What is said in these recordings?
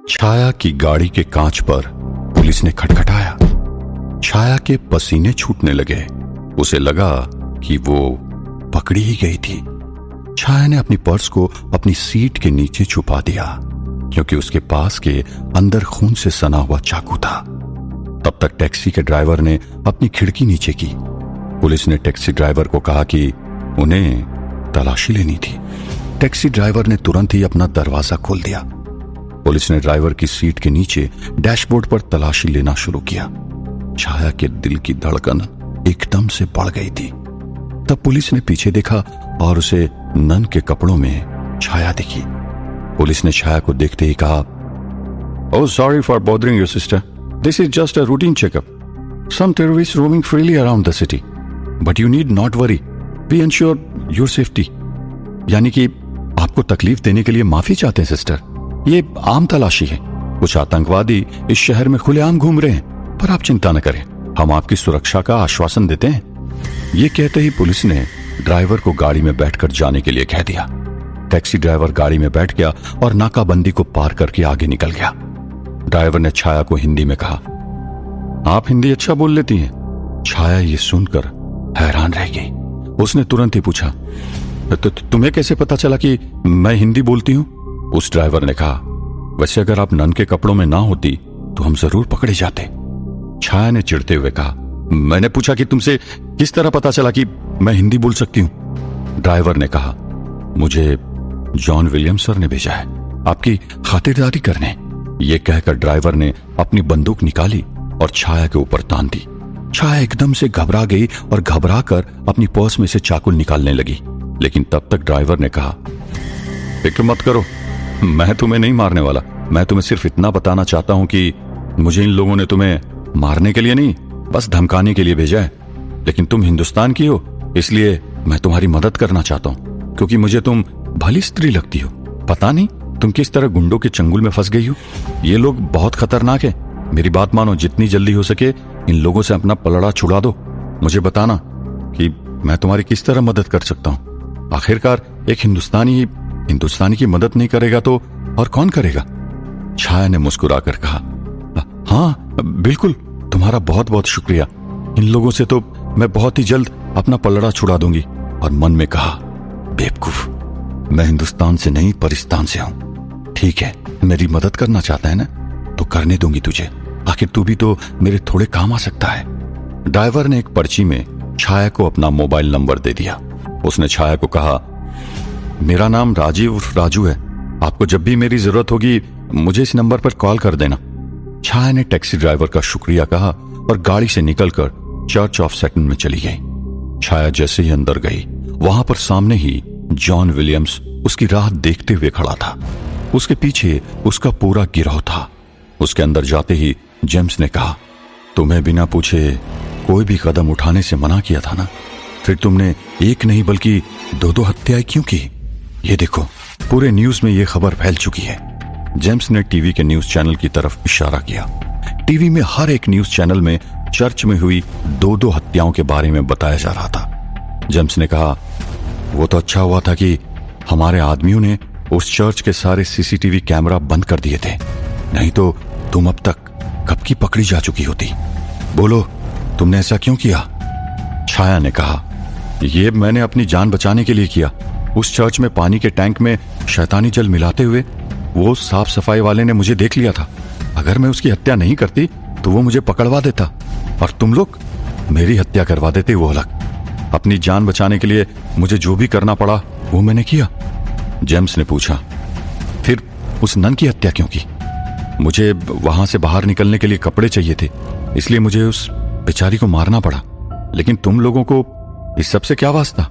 छाया की गाड़ी के कांच पर पुलिस ने खटखटाया। छाया के पसीने छूटने लगे। उसे लगा कि वो पकड़ी ही गई थी। छाया ने अपनी पर्स को अपनी सीट के नीचे छुपा दिया क्योंकि उसके पास के अंदर खून से सना हुआ चाकू था। तब तक टैक्सी के ड्राइवर ने अपनी खिड़की नीचे की। पुलिस ने टैक्सी ड्राइवर को कहा कि उन्हें तलाशी लेनी थी। टैक्सी ड्राइवर ने तुरंत ही अपना दरवाजा खोल दिया। पुलिस ने ड्राइवर की सीट के नीचे डैशबोर्ड पर तलाशी लेना शुरू किया। छाया के दिल की धड़कन एकदम से बढ़ गई थी। तब पुलिस ने पीछे देखा और उसे नन के कपड़ों में छाया दिखी। पुलिस ने छाया को देखते ही कहा, "Oh, sorry for bothering you, sister. This is just a routine checkup. Some terrorists roaming freely around the city. But you need not worry. We ensure your safety." यानी कि आपको तकलीफ देने के लिए माफी चाहते हैं सिस्टर। ये आम तलाशी है। कुछ आतंकवादी इस शहर में खुलेआम घूम रहे हैं, पर आप चिंता न करें, हम आपकी सुरक्षा का आश्वासन देते हैं। ये कहते ही पुलिस ने ड्राइवर को गाड़ी में बैठकर जाने के लिए कह दिया। टैक्सी ड्राइवर गाड़ी में बैठ गया और नाकाबंदी को पार करके आगे निकल गया। ड्राइवर ने छाया को हिंदी में कहा, "आप हिंदी अच्छा बोल लेती हैं?" छाया ये सुनकर हैरान रह गई। उसने तुरंत ही पूछा, तुम्हें कैसे पता चला कि मैं हिंदी बोलती हूं?" उस ड्राइवर ने कहा, "वैसे अगर आप नन के कपड़ों में ना होती तो हम जरूर पकड़े जाते।" छाया ने चिढ़ते हुए कहा, "मैंने पूछा कि तुमसे किस तरह पता चला कि मैं हिंदी बोल सकती हूं?" ड्राइवर ने कहा, "मुझे जॉन विलियम्स सर ने भेजा है आपकी खातिरदारी करने।" ये कहकर ड्राइवर ने अपनी बंदूक निकाली और छाया के ऊपर तान दी। छाया एकदम से घबरा गई और घबराकर अपनी पर्स में से चाकू निकालने लगी। लेकिन तब तक ड्राइवर ने कहा, "फिक्र मत करो, मैं तुम्हें नहीं मारने वाला। मैं तुम्हें सिर्फ इतना बताना चाहता हूं कि मुझे इन लोगों ने तुम्हें मारने के लिए नहीं, बस धमकाने के लिए भेजा है। लेकिन तुम हिंदुस्तान की हो, इसलिए मैं तुम्हारी मदद करना चाहता हूं, क्योंकि मुझे तुम भली स्त्री लगती हो। पता नहीं तुम किस तरह गुंडों के चंगुल में फंस गई हो। ये लोग बहुत खतरनाक है। मेरी बात मानो, जितनी जल्दी हो सके इन लोगों से अपना पलड़ा छुड़ा दो। मुझे बताना कि मैं तुम्हारी किस तरह मदद कर सकता हूं। आखिरकार एक हिंदुस्तानी की मदद नहीं करेगा तो और कौन करेगा?" छाया ने मुस्कुराकर कहा, "हाँ बिल्कुल, तुम्हारा बहुत बहुत शुक्रिया। इन लोगों से तो मैं बहुत ही जल्द अपना पलड़ा छुड़ा दूंगी।" और मन में कहा, बेवकूफ, मैं हिंदुस्तान से नहीं परिस्तान से हूं। ठीक है, मेरी मदद करना चाहता है ना, तो करने दूंगी तुझे। आखिर तू भी तो मेरे थोड़े काम आ सकता है। ड्राइवर ने एक पर्ची में छाया को अपना मोबाइल नंबर दे दिया। उसने छाया को कहा, "मेरा नाम राजीव उर्फ राजू है। आपको जब भी मेरी जरूरत होगी मुझे इस नंबर पर कॉल कर देना।" छाया ने टैक्सी ड्राइवर का शुक्रिया कहा और गाड़ी से निकलकर चर्च ऑफ सेटन में चली गई। छाया जैसे ही अंदर गई, वहां पर सामने ही जॉन विलियम्स उसकी राह देखते हुए खड़ा था। उसके पीछे उसका पूरा गिरोह था। उसके अंदर जाते ही जेम्स ने कहा, "तुम्हें बिना पूछे कोई भी कदम उठाने से मना किया था ना? फिर तुमने एक नहीं बल्कि दो हत्याएं क्यों की? ये देखो, पूरे न्यूज में ये खबर फैल चुकी है।" जेम्स ने टीवी के न्यूज चैनल की तरफ इशारा किया। टीवी में हर एक न्यूज चैनल में चर्च में हुई दो हत्याओं के बारे में बताया जा रहा था। जेम्स ने कहा, "वो तो अच्छा हुआ था कि हमारे आदमियों ने उस चर्च के सारे सीसीटीवी कैमरा बंद कर दिए थे, नहीं तो तुम अब तक कब की पकड़ी जा चुकी होती। बोलो, तुमने ऐसा क्यों किया?" छाया ने कहा, "ये मैंने अपनी जान बचाने के लिए किया। उस चर्च में पानी के टैंक में शैतानी जल मिलाते हुए वो साफ सफाई वाले ने मुझे देख लिया था। अगर मैं उसकी हत्या नहीं करती तो वो मुझे पकड़वा देता और तुम लोग मेरी हत्या करवा देते। वो अलग, अपनी जान बचाने के लिए मुझे जो भी करना पड़ा वो मैंने किया।" जेम्स ने पूछा, "फिर उस नन की हत्या क्यों की?" "मुझे वहां से बाहर निकलने के लिए कपड़े चाहिए थे, इसलिए मुझे उस बेचारी को मारना पड़ा। लेकिन तुम लोगों को इस सब से क्या वास्ता?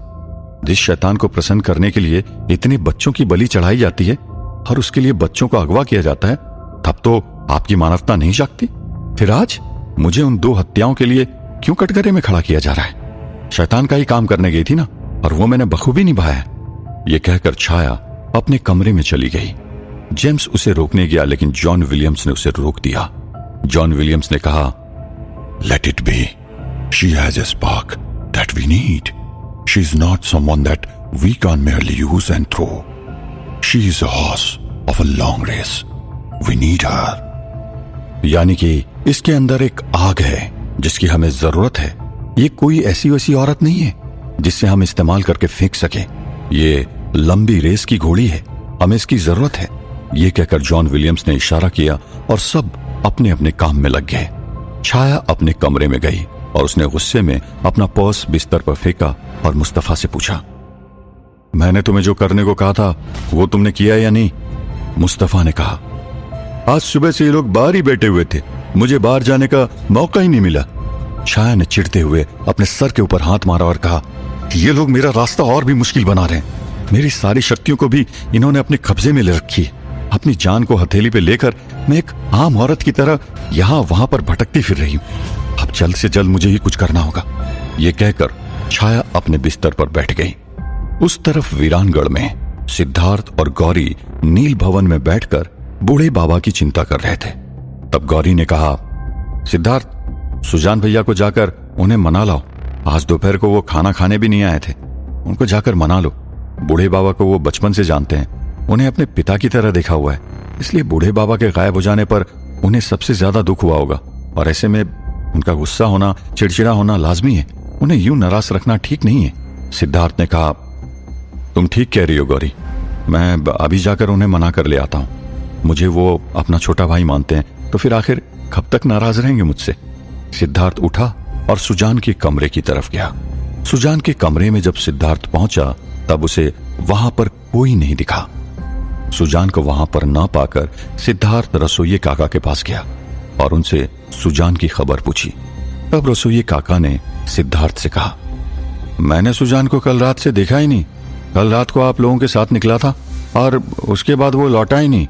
जिस शैतान को प्रसन्न करने के लिए इतने बच्चों की बलि चढ़ाई जाती है और उसके लिए बच्चों को अगवा किया जाता है, तब तो आपकी मानवता नहीं जागती। फिर आज मुझे उन 2 हत्याओं के लिए क्यों कटघरे में खड़ा किया जा रहा है? शैतान का ही काम करने गई थी ना, और वो मैंने बखूबी निभाया है।" ये कहकर छाया अपने कमरे में चली गई। जेम्स उसे रोकने गया, लेकिन जॉन विलियम्स ने उसे रोक दिया। जॉन विलियम्स ने कहा, "let it be. She has a spark that we need. She is not someone that we can merely use and throw. She is a horse of a long race we need her. यानी कि इसके अंदर एक आग है जिसकी हमें जरूरत है। ये कोई ऐसी वैसी औरत नहीं है जिससे हम इस्तेमाल करके फेंक सके। ये लंबी रेस की घोड़ी है, हमें इसकी जरूरत है। ये कहकर जॉन विलियम्स ने इशारा किया और सब अपने अपने काम में लग गए। छाया अपने कमरे में गई और उसने गुस्से में अपना पर्स बिस्तर पर फेंका और मुस्तफा से पूछा, मैंने तुम्हें जो करने को कहा था वो तुमने किया या नहीं? मुस्तफा ने कहा, आज सुबह से ये लोग बाहर ही बैठे हुए थे, मुझे बाहर जाने का मौका ही नहीं मिला। छाया ने चिढ़ते हुए अपने सर के ऊपर हाथ मारा और कहा कि ये लोग मेरा रास्ता और भी मुश्किल बना रहे हैं। मेरी सारी शक्तियों को भी इन्होंने अपने कब्जे में ले रखी है। अपनी जान को हथेली पे लेकर मैं एक आम औरत की तरह यहां वहां पर भटकती फिर रही हूं। अब जल्द से जल्द मुझे ही कुछ करना होगा। ये कहकर छाया अपने बिस्तर पर बैठ गई। उस तरफ वीरानगढ़ में सिद्धार्थ और गौरी नील भवन में बैठकर बूढ़े बाबा की चिंता कर रहे थे। तब गौरी ने कहा, सिद्धार्थ, सुजान भैया को जाकर उन्हें मना लाओ। आज दोपहर को वो खाना खाने भी नहीं आए थे, उनको जाकर मना लो। बूढ़े बाबा को वो बचपन से जानते हैं, उन्हें अपने पिता की तरह देखा हुआ है, इसलिए बूढ़े बाबा के गायब हो जाने पर उन्हें सबसे ज्यादा दुख हुआ होगा और ऐसे में उनका गुस्सा होना, चिड़चिड़ा होना लाजमी है। उन्हें यूं नाराज रखना ठीक नहीं है। सिद्धार्थ ने कहा, तुम ठीक कह रही हो गौरी, मैं अभी जाकर उन्हें मना कर ले आता हूं। मुझे वो अपना छोटा भाई मानते हैं, तो फिर आखिर कब तक नाराज रहेंगे मुझसे? सिद्धार्थ उठा और सुजान के कमरे की तरफ गया। सुजान के कमरे में जब सिद्धार्थ पहुंचा तब उसे वहां पर कोई नहीं दिखा। सुजान को वहां पर ना पाकर सिद्धार्थ रसोइये काका के पास गया और उनसे सुजान की खबर पूछी। तब रसोइये काका ने सिद्धार्थ से कहा, मैंने सुजान को कल रात से देखा ही नहीं। कल रात को आप लोगों के साथ निकला था और उसके बाद वो लौटा ही नहीं।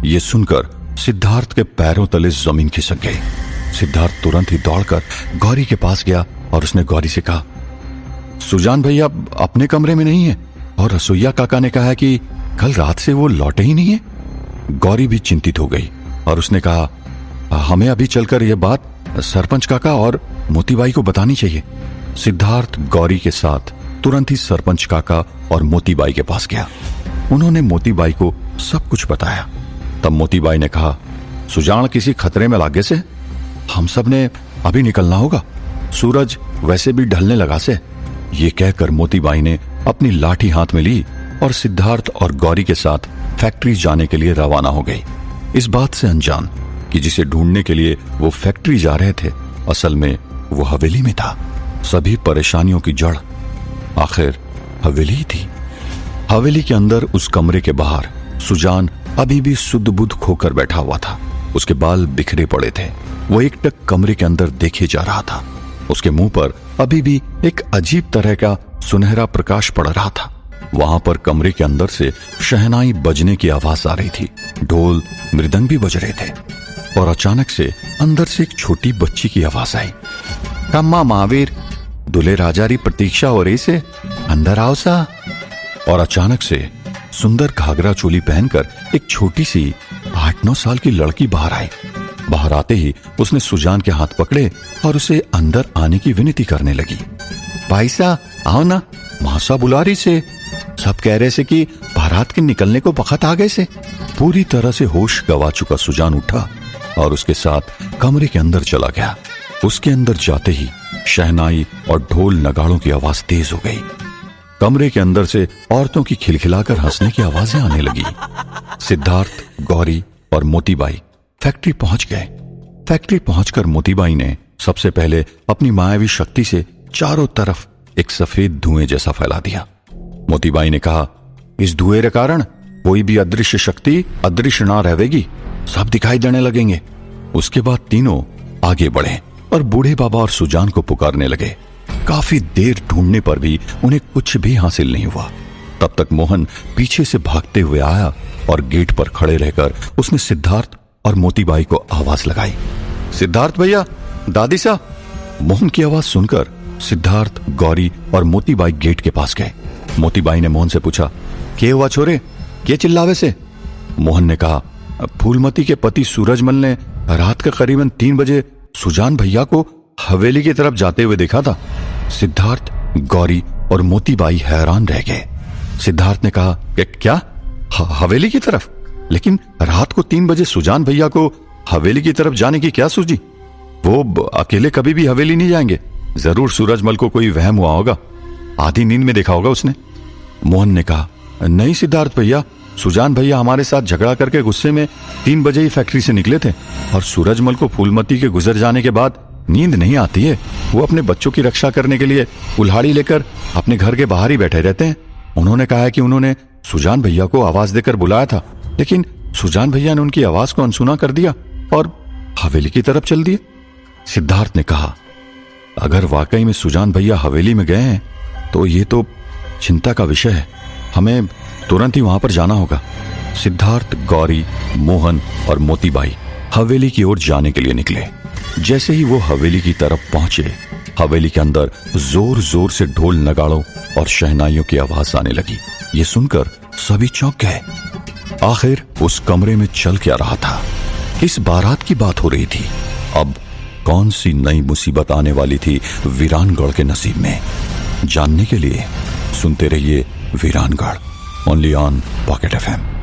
ये सुनकर सिद्धार्थ के पैरों तले जमीन खिसक गई। सिद्धार्थ तुरंत ही दौड़कर गौरी के पास गया और उसने गौरी से कहा, सुजान भैया अपने कमरे में नहीं है और रसोइया काका ने कहा है कि कल रात से वो लौटे ही नहीं है। गौरी भी चिंतित हो गई और उसने कहा, हमें अभी चलकर यह बात सरपंच काका और मोतीबाई को बतानी चाहिए। सिद्धार्थ गौरी के साथ तुरंत ही सरपंच काका और मोतीबाई के पास गया। उन्होंने मोतीबाई को सब कुछ बताया। तब मोतीबाई ने कहा, सुजान किसी खतरे में लागे से, हम सब ने अभी निकलना होगा, सूरज वैसे भी ढलने लगा से। ये कहकर मोतीबाई ने अपनी लाठी हाथ में ली और सिद्धार्थ और गौरी के साथ फैक्ट्री जाने के लिए रवाना हो गई। इस बात से अनजान कि जिसे ढूंढने के लिए वो फैक्ट्री जा रहे थे, असल में वो हवेली में था। सभी परेशानियों की जड़ आखिर हवेली ही थी। हवेली के अंदर उस कमरे के बाहर सुजान अभी भी सुध बुध खोकर बैठा हुआ था। उसके बाल बिखरे पड़े थे। वो एकटक कमरे के अंदर देखे जा रहा था। उसके मुंह पर अभी भी एक अजीब तरह का सुनहरा प्रकाश पड़ रहा था। वहां पर कमरे के अंदर से शहनाई बजने की आवाज आ रही थी। ढोल मृदंग भी बज रहे थे और अचानक से अंदर से एक छोटी बच्ची की आवाज आई, कम्मा महावीर, दूल्हे राजा री प्रतीक्षा हो रही से, अंदर आओ सा। और अचानक से सुंदर घाघरा चोली पहनकर एक छोटी सी 8-9 साल की लड़की बाहर आई। बाहर आते ही उसने सुजान के हाथ पकड़े और उसे अंदर आने की विनती करने लगी। भाई साहब आओ ना, मासा बुला रही से, सब कह रहे से कि बारात के निकलने को वक्त आ गए से। पूरी तरह से होश गवा चुका सुजान उठा और उसके साथ कमरे के अंदर चला गया। उसके अंदर जाते ही शहनाई और ढोल नगाड़ों की आवाज तेज हो गई। कमरे के अंदर से औरतों की खिलखिलाकर हंसने की आवाजें आने लगी। सिद्धार्थ, गौरी और मोतीबाई फैक्ट्री पहुंच गए। फैक्ट्री पहुंचकर मोतीबाई ने सबसे पहले अपनी मायावी शक्ति से चारों तरफ एक सफेद धुएं जैसा फैला दिया। मोतीबाई ने कहा, इस धुएं के कारण कोई भी अदृश्य शक्ति अदृश्य ना रहेगी, सब दिखाई देने लगेंगे। उसके बाद तीनों आगे बढ़े और बूढ़े बाबा और सुजान को पुकारने लगे। काफी देर ढूंढने पर भी उन्हें कुछ भी हासिल नहीं हुआ। तब तक मोहन पीछे से भागते हुए आया और गेट पर खड़े रहकर उसने सिद्धार्थ और मोतीबाई को आवाज लगाई, सिद्धार्थ भैया, दादी साहब। मोहन की आवाज सुनकर सिद्धार्थ, गौरी और मोतीबाई गेट के पास गए। मोतीबाई ने मोहन से पूछा, क्या हुआ छोरे, क्या चिल्लावे से? मोहन ने कहा, फूलमती के पति सूरजमल ने रात के करीबन 3 बजे सुजान भैया को हवेली की तरफ जाते हुए देखा था। सिद्धार्थ, गौरी और मोतीबाई हैरान रह गए। सिद्धार्थ ने कहा कि क्या हवेली की तरफ? लेकिन रात को 3 बजे सुजान भैया को हवेली की तरफ जाने की क्या सूझी? वो अकेले कभी भी हवेली नहीं जाएंगे। जरूर सूरजमल को कोई वहम हुआ होगा, आधी नींद में देखा होगा उसने। मोहन ने कहा, नहीं सिद्धार्थ भैया, सुजान भैया हमारे साथ झगड़ा करके गुस्से में 3 बजे ही फैक्ट्री से निकले थे और सूरजमल को फूलमती के गुजर जाने के बाद नींद नहीं आती है। वो अपने बच्चों की रक्षा करने के लिए कुल्हाड़ी लेकर अपने घर के बाहर ही बैठे रहते हैं। उन्होंने कहा है कि उन्होंने सुजान भैया को आवाज देकर बुलाया था, लेकिन सुजान भैया ने उनकी आवाज को अनसुना कर दिया और हवेली की तरफ चल दिए। सिद्धार्थ ने कहा, अगर वाकई में सुजान भैया हवेली में गए हैं तो ये तो चिंता का विषय है। हमें तुरंत ही वहां पर जाना होगा। सिद्धार्थ, गौरी, मोहन और मोतीबाई हवेली की ओर जाने के लिए निकले। जैसे ही वो हवेली की तरफ पहुंचे, हवेली के अंदर जोर जोर से ढोल नगाड़ों और शहनाइयों की आवाज आने लगी। ये सुनकर सभी चौंक गए। आखिर उस कमरे में चल क्या रहा था? इस बारात की बात हो रही थी। अब कौन सी नई मुसीबत आने वाली थी वीरानगढ़ के नसीब में? जानने के लिए सुनते रहिए वीरानगढ़, ओनली ऑन पॉकेट FM।